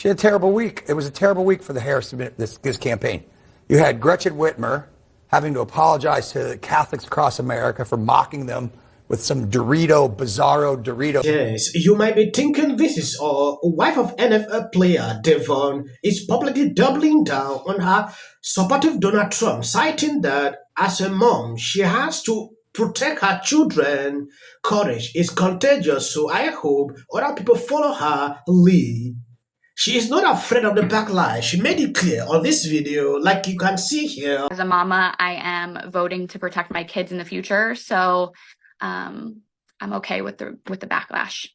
She had a terrible week. It was a terrible week for the Harris this campaign. You had Gretchen Whitmer having to apologize to Catholics across America for mocking them with some bizarro Dorito. Yes, you might be thinking this is all. Wife of NFL player Devon is publicly doubling down on her supportive Donald Trump, citing that as a mom, she has to protect her children. Courage is contagious, so I hope other people follow her lead. She is not afraid of the backlash. She made it clear on this video, like you can see here. As a mama, I am voting to protect my kids in the future, so I'm okay with the backlash.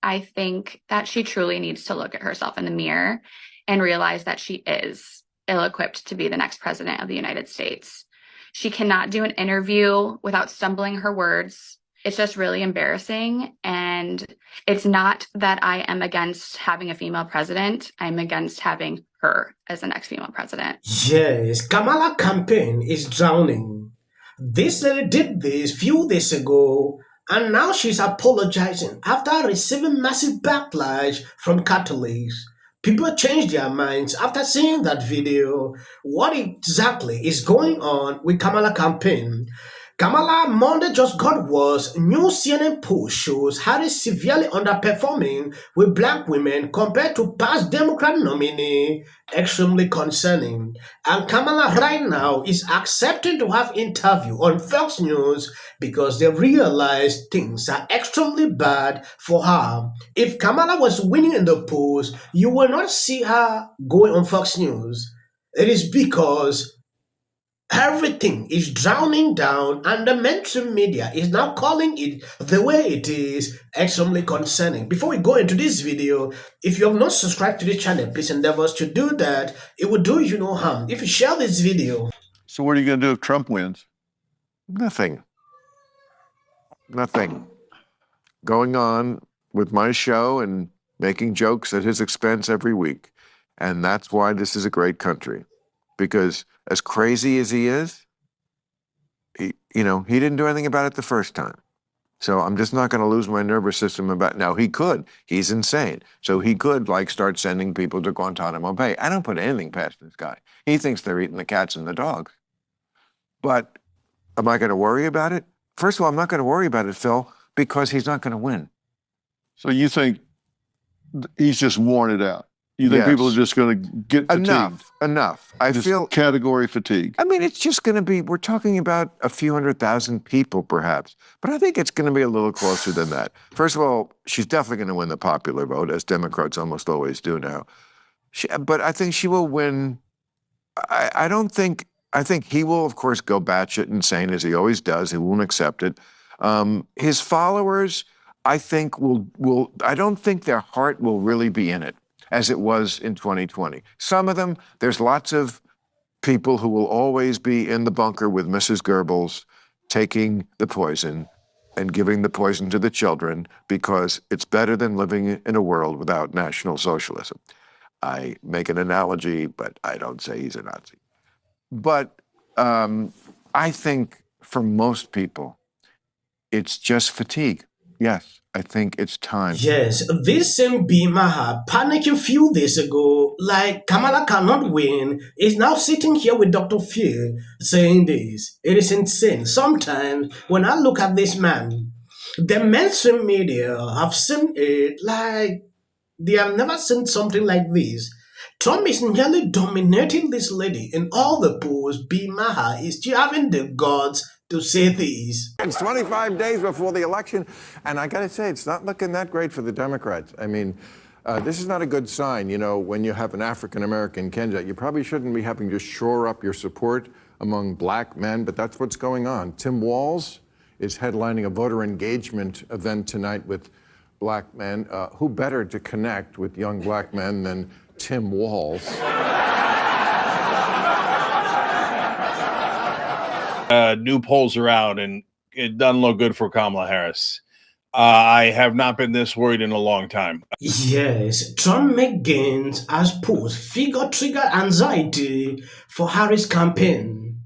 I think that she truly needs to look at herself in the mirror and realize that she is ill-equipped to be the next president of the United States. She cannot do an interview without stumbling her words. It's just really embarrassing. And it's not that I am against having a female president. I'm against having her as the next female president. Yes, Kamala campaign is drowning. This lady did this few days ago, and now she's apologizing after receiving massive backlash from Catholics. People changed their minds after seeing that video. What exactly is going on with Kamala campaign? Kamala Monday just got worse. New CNN poll shows Harris severely underperforming with black women compared to past Democrat nominee. Extremely concerning. And Kamala right now is accepting to have interview on Fox News because they realize things are extremely bad for her. If Kamala was winning in the polls, you will not see her going on Fox News. It is because everything is drowning down, and the mainstream media is now calling it the way it is. Extremely concerning. Before we go into this video, if you have not subscribed to the channel, please endeavor to do that. It will do you no harm if you share this video. So what are you going to do if Trump wins? Nothing. Going on with my show and making jokes at his expense every week. And that's why this is a great country. Because as crazy as he is, he didn't do anything about it the first time. So I'm just not going to lose my nervous system about. Now, he could. He's insane. So he could, start sending people to Guantanamo Bay. I don't put anything past this guy. He thinks they're eating the cats and the dogs. But am I going to worry about it? First of all, I'm not going to worry about it, Phil, because he's not going to win. So you think he's just worn it out? You think people are just going to get fatigued? Enough. I feel category fatigue. I mean, it's just going to be, we're talking about a few 100,000 people perhaps, but I think it's going to be a little closer than that. First of all, she's definitely going to win the popular vote, as Democrats almost always do now. But I think she will win. I think he will, of course, go batshit insane, as he always does. He won't accept it. His followers, I think, I don't think their heart will really be in it, as it was in 2020. Some of them, there's lots of people who will always be in the bunker with Mrs. Goebbels, taking the poison and giving the poison to the children because it's better than living in a world without National Socialism. I make an analogy, but I don't say he's a Nazi. But I think for most people, it's just fatigue. Yes, I think it's time. Yes, this same Maher, panicking few days ago, like Kamala cannot win, is now sitting here with Dr. Phil saying this. It is insane. Sometimes when I look at this man, the mainstream media have seen it like they have never seen something like this. Trump is nearly dominating this lady in all the polls. Maher is still having the guts to say this. It's 25 days before the election, and I got to say, it's not looking that great for the Democrats. I mean, this is not a good sign. When you have an African-American candidate, you probably shouldn't be having to shore up your support among black men, but that's what's going on. Tim Walz is headlining a voter engagement event tonight with black men. Who better to connect with young black men than Tim Walz? New polls are out, and it doesn't look good for Kamala Harris. I have not been this worried in a long time. Yes, Trump made gains as polls figure trigger anxiety for Harris' campaign.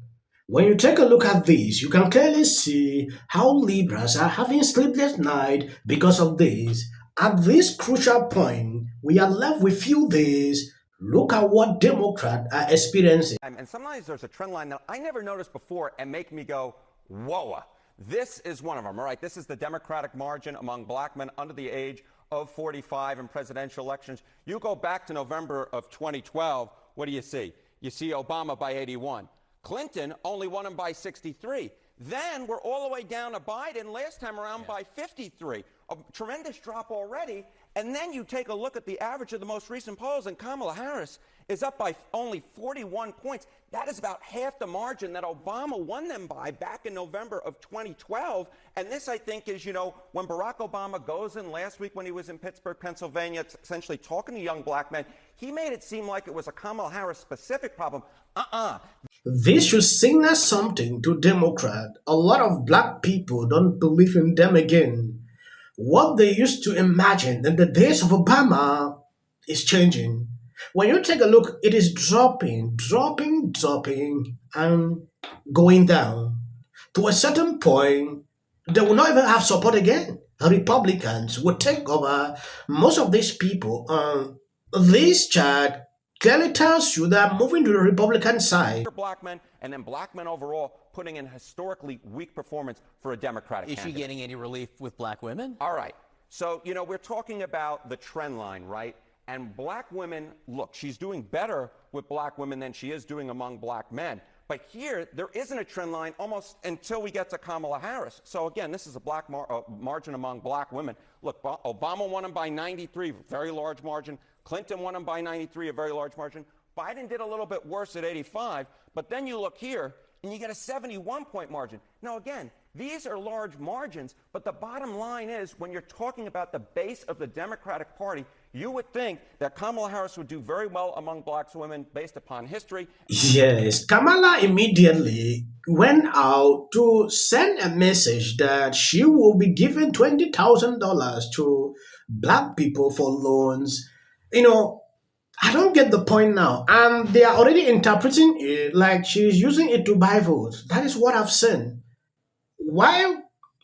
When you take a look at this, you can clearly see how liberals are having sleepless nights because of this. At this crucial point, we are left with few days. Look at what Democrats are experiencing. And sometimes there's a trend line that I never noticed before and make me go, whoa. This is one of them, all right? This is the Democratic margin among black men under the age of 45 in presidential elections. You go back to November of 2012, what do you see? You see Obama by 81. Clinton only won him by 63. Then we're all the way down to Biden last time around by 53. A tremendous drop already. And then you take a look at the average of the most recent polls, and Kamala Harris is up by only 41 points. That is about half the margin that Obama won them by back in November of 2012. And this, I think, is, when Barack Obama goes in last week when he was in Pittsburgh, Pennsylvania, essentially talking to young black men, he made it seem like it was a Kamala Harris specific problem. This should signal something to Democrats. A lot of black people don't believe in them again. What they used to imagine in the days of Obama is changing. When you take a look, it is dropping, and going down. To a certain point, they will not even have support again. Republicans will take over most of these people. This chart clearly tells you that moving to the Republican side. Black men, and then black men overall putting in historically weak performance for a Democratic candidate. Is she getting any relief with black women? All right. So, we're talking about the trend line, right? And black women, look, she's doing better with black women than she is doing among black men. But here, there isn't a trend line almost until we get to Kamala Harris. So again, this is a black margin among black women. Look, Obama won him by 93, very large margin. Clinton won him by 93, a very large margin. Biden did a little bit worse at 85. But then you look here, and you get a 71-point margin. Now, again, these are large margins, but the bottom line is when you're talking about the base of the Democratic Party, you would think that Kamala Harris would do very well among black women based upon history. Yes, Kamala immediately went out to send a message that she will be giving $20,000 to black people for loans. I don't get the point now. And they are already interpreting it like she's using it to buy votes. That is what I've seen. Why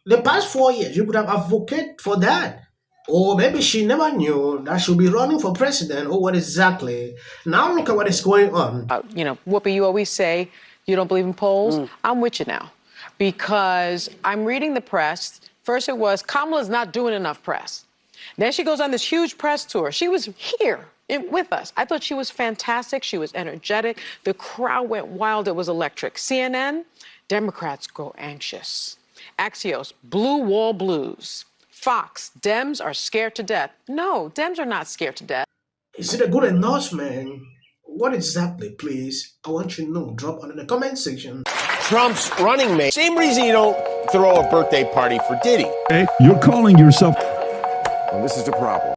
the past 4 years you could have advocated for that? Or maybe she never knew that she'll be running for president or what exactly. Now look at what is going on. Whoopi, you always say you don't believe in polls. I'm with you now because I'm reading the press. First it was Kamala's not doing enough press. Then she goes on this huge press tour. She was here with us. I thought she was fantastic. She was energetic. The crowd went wild. It was electric. CNN, Democrats grow anxious. Axios, blue wall blues. Fox, Dems are scared to death. No, Dems are not scared to death. Is it a good announcement? What exactly, please? I want you to know. Drop under the comment section. Trump's running mate. Same reason you don't throw a birthday party for Diddy. Hey, you're calling yourself. Well, this is the problem.